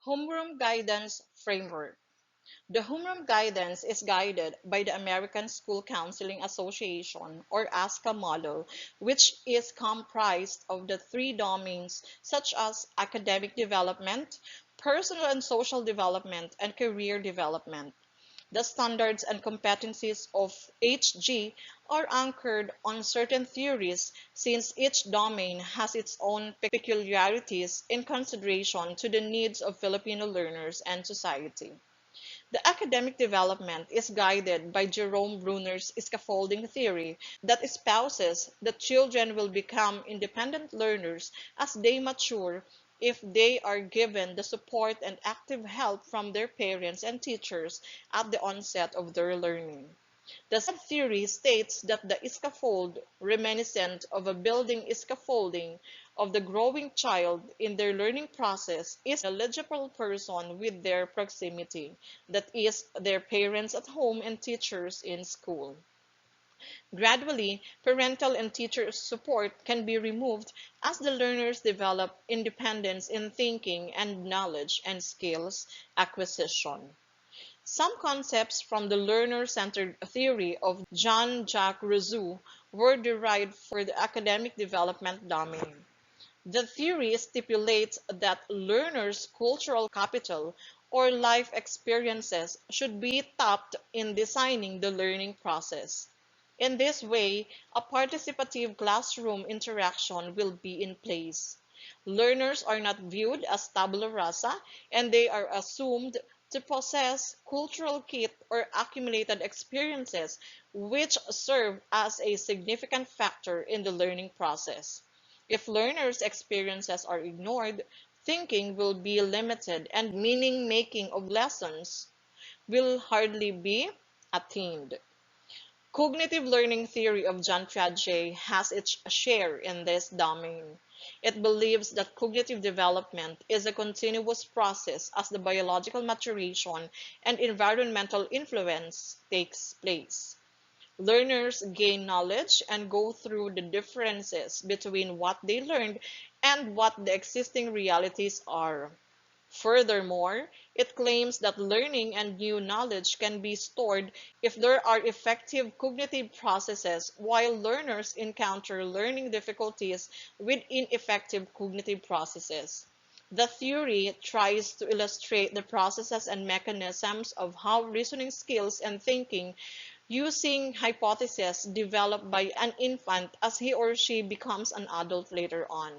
Homeroom Guidance Framework. The Homeroom Guidance is guided by the American School Counseling Association or ASCA model, which is comprised of the three domains such as academic development, personal and social development, and career development. The standards and competencies of HG are anchored on certain theories since each domain has its own peculiarities in consideration to the needs of Filipino learners and society. The academic development is guided by Jerome Bruner's scaffolding theory that espouses that children will become independent learners as they mature if they are given the support and active help from their parents and teachers at the onset of their learning. The theory states that the scaffold, reminiscent of a building scaffolding of the growing child in their learning process, is an eligible person with their proximity, that is, their parents at home and teachers in school. Gradually, parental and teacher support can be removed as the learners develop independence in thinking and knowledge and skills acquisition. Some concepts from the learner-centered theory of Jean-Jacques Rousseau were derived for the academic development domain. The theory stipulates that learners' cultural capital or life experiences should be tapped in designing the learning process. In this way, a participative classroom interaction will be in place. Learners are not viewed as tabula rasa, and they are assumed to possess cultural kit or accumulated experiences which serve as a significant factor in the learning process. If learners' experiences are ignored, thinking will be limited and meaning-making of lessons will hardly be attained. Cognitive learning theory of John Piaget has its share in this domain. It believes that cognitive development is a continuous process as the biological maturation and environmental influence takes place. Learners gain knowledge and go through the differences between what they learned and what the existing realities are. Furthermore, it claims that learning and new knowledge can be stored if there are effective cognitive processes, while learners encounter learning difficulties with ineffective cognitive processes. The theory tries to illustrate the processes and mechanisms of how reasoning skills and thinking using hypotheses developed by an infant as he or she becomes an adult later on.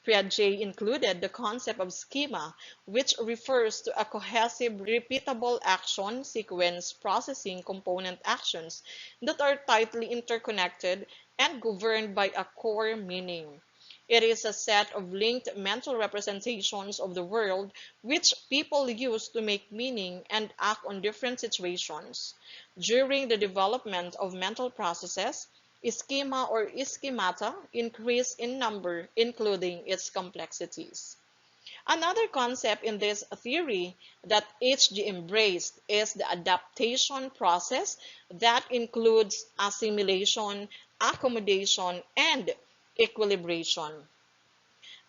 Piaget included the concept of schema, which refers to a cohesive, repeatable action sequence processing component actions that are tightly interconnected and governed by a core meaning. It is a set of linked mental representations of the world which people use to make meaning and act on different situations. During the development of mental processes, schema or schemata increase in number, including its complexities. Another concept in this theory that HG embraced is the adaptation process that includes assimilation, accommodation, and equilibration.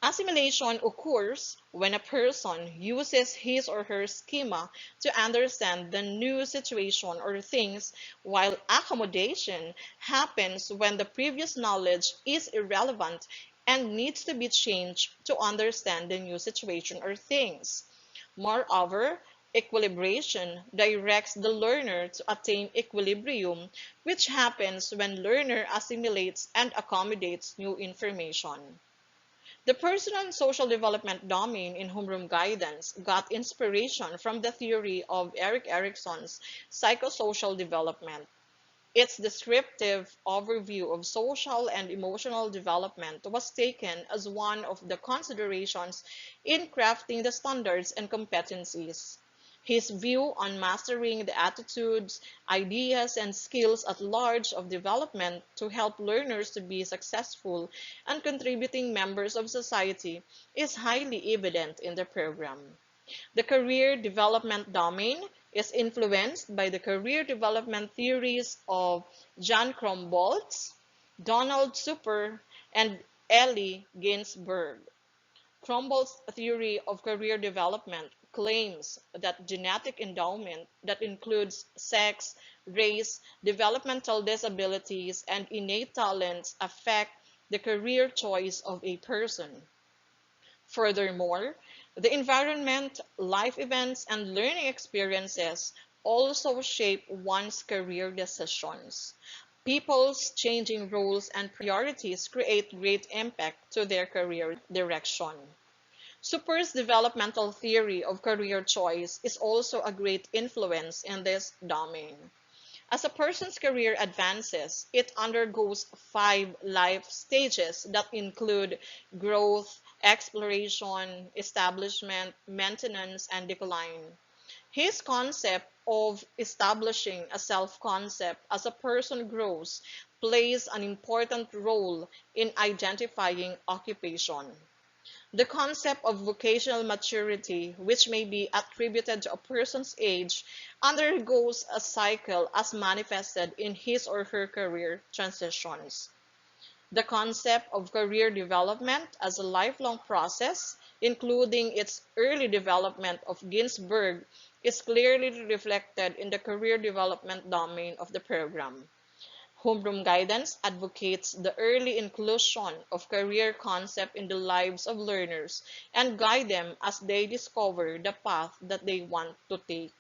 Assimilation occurs when a person uses his or her schema to understand the new situation or things, while accommodation happens when the previous knowledge is irrelevant and needs to be changed to understand the new situation or things. Moreover, equilibration directs the learner to attain equilibrium, which happens when learner assimilates and accommodates new information. The personal and social development domain in homeroom guidance got inspiration from the theory of Erik Erikson's psychosocial development. Its descriptive overview of social and emotional development was taken as one of the considerations in crafting the standards and competencies. His view on mastering the attitudes, ideas, and skills at large of development to help learners to be successful and contributing members of society is highly evident in the program. The career development domain is influenced by the career development theories of John Kromboltz, Donald Super, and Ellie Ginsberg. Cromwell's theory of career development claims that genetic endowment that includes sex, race, developmental disabilities, and innate talents affect the career choice of a person. Furthermore, the environment, life events, and learning experiences also shape one's career decisions. People's changing roles and priorities create great impact to their career direction. Super's developmental theory of career choice is also a great influence in this domain. As a person's career advances, it undergoes 5 life stages that include growth, exploration, establishment, maintenance, and decline. His concept of establishing a self-concept as a person grows plays an important role in identifying occupation. The concept of vocational maturity, which may be attributed to a person's age, undergoes a cycle as manifested in his or her career transitions. The concept of career development as a lifelong process, including its early development of Ginsberg, is clearly reflected in the career development domain of the program. Homeroom guidance advocates the early inclusion of career concept in the lives of learners and guide them as they discover the path that they want to take.